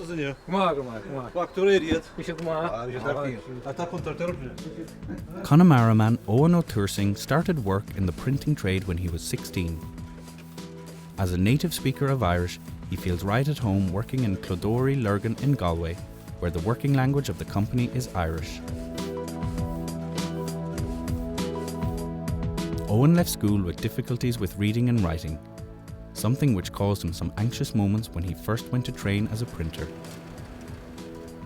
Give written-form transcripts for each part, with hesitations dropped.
doesn't you? Come on. Back to idiot. We should come on. Connemara man Owen O'Thursing started work in the printing trade when he was 16. As a native speaker of Irish, he feels right at home working in Clodori Lurgan in Galway, where the working language of the company is Irish. Owen left school with difficulties with reading and writing, something which caused him some anxious moments when he first went to train as a printer.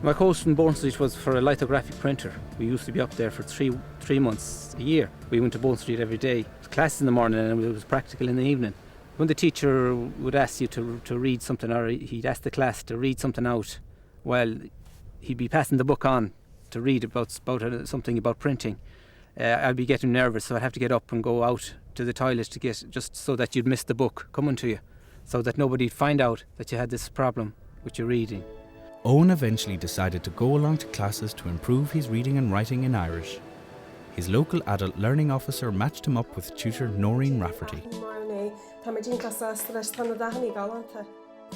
My course in Bourne Street was for a lithographic printer. We used to be up there for three months a year. We went to Bourne Street every day. It was classes in the morning and it was practical in the evening. When the teacher would ask you to read something, or he'd ask the class to read something out, well, he'd be passing the book on to read about something about printing. I'd be getting nervous, so I'd have to get up and go out to the toilet to get, just so that you'd miss the book coming to you, so that nobody'd find out that you had this problem with your reading. Owen eventually decided to go along to classes to improve his reading and writing in Irish. His local adult learning officer matched him up with tutor Noreen Rafferty.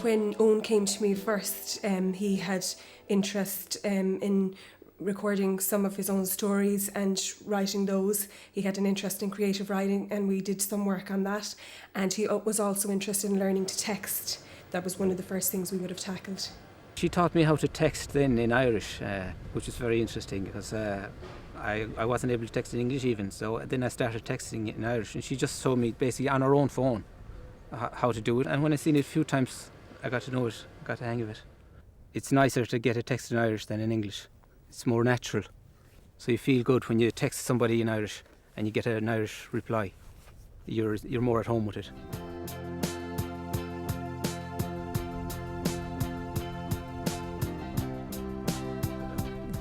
When Owen came to me first, he had interest in recording some of his own stories and writing those. He had an interest in creative writing and we did some work on that. And he was also interested in learning to text. That was one of the first things we would have tackled. She taught me how to text then in Irish, which was very interesting because I wasn't able to text in English even. So then I started texting in Irish and she just showed me basically on her own phone how to do it. And when I seen it a few times, I got to know it, got the hang of it. It's nicer to get a text in Irish than in English. It's more natural. So you feel good when you text somebody in Irish and you get an Irish reply. You're more at home with it.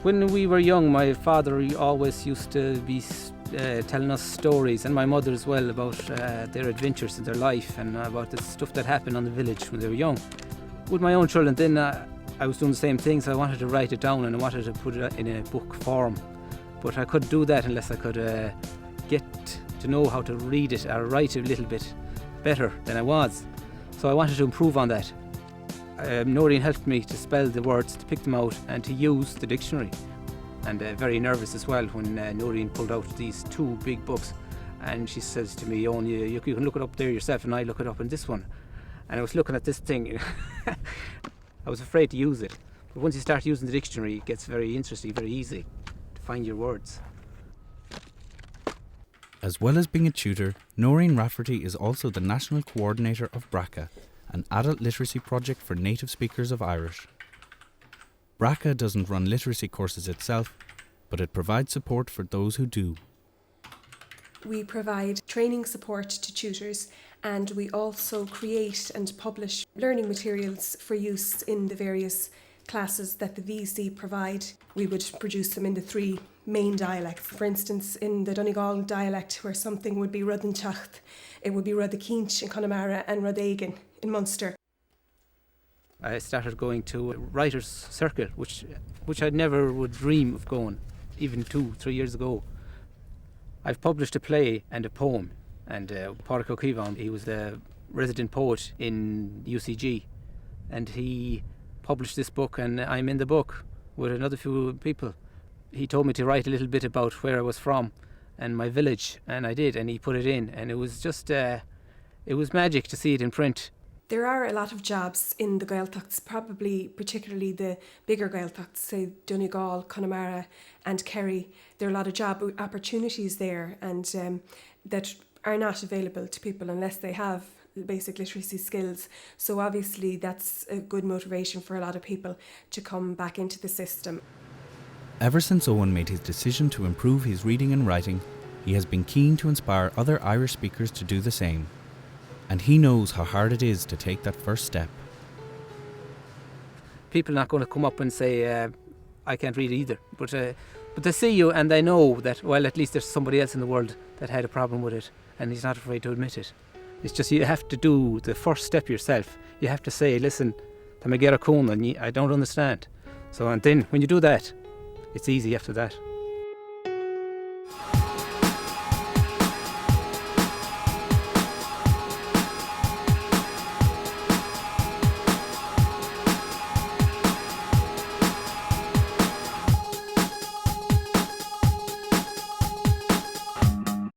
When we were young, my father always used to be telling us stories, and my mother as well, about their adventures in their life and about the stuff that happened on the village when they were young. With my own children then, I was doing the same thing, so I wanted to write it down and I wanted to put it in a book form. But I couldn't do that unless I could get to know how to read it or write a little bit better than I was. So I wanted to improve on that. Noreen helped me to spell the words, to pick them out and to use the dictionary. And very nervous as well when Noreen pulled out these two big books and she says to me, "Oh, you can look it up there yourself," and I look it up in this one. And I was looking at this thing. I was afraid to use it. But once you start using the dictionary, it gets very interesting, very easy to find your words. As well as being a tutor, Noreen Rafferty is also the national coordinator of BRACA, an adult literacy project for native speakers of Irish. BRACA doesn't run literacy courses itself, but it provides support for those who do. We provide training support to tutors and we also create and publish learning materials for use in the various classes that the VC provide. We would produce them in the three main dialects. For instance, in the Donegal dialect, where something would be Rud an Teacht, it would be Rud a Keint in Connemara and Rud Éigean in Munster. I started going to a writer's circle, which I never would dream of going, even 2-3 years ago. I've published a play and a poem, and Pádraig Ó Caoimhin, he was the resident poet in UCG, and he published this book, and I'm in the book with another few people. He told me to write a little bit about where I was from and my village, and I did, and he put it in, and it was just, it was magic to see it in print. There are a lot of jobs in the Gaeltachts, probably particularly the bigger Gaeltachts, say Donegal, Connemara and Kerry. There are a lot of job opportunities there and that are not available to people unless they have basic literacy skills. So obviously that's a good motivation for a lot of people to come back into the system. Ever since Owen made his decision to improve his reading and writing, he has been keen to inspire other Irish speakers to do the same. And he knows how hard it is to take that first step. People are not going to come up and say, I can't read either. But they see you and they know that, well, at least there's somebody else in the world that had a problem with it and he's not afraid to admit it. It's just you have to do the first step yourself. You have to say, listen, I don't understand. So and then when you do that, it's easy after that.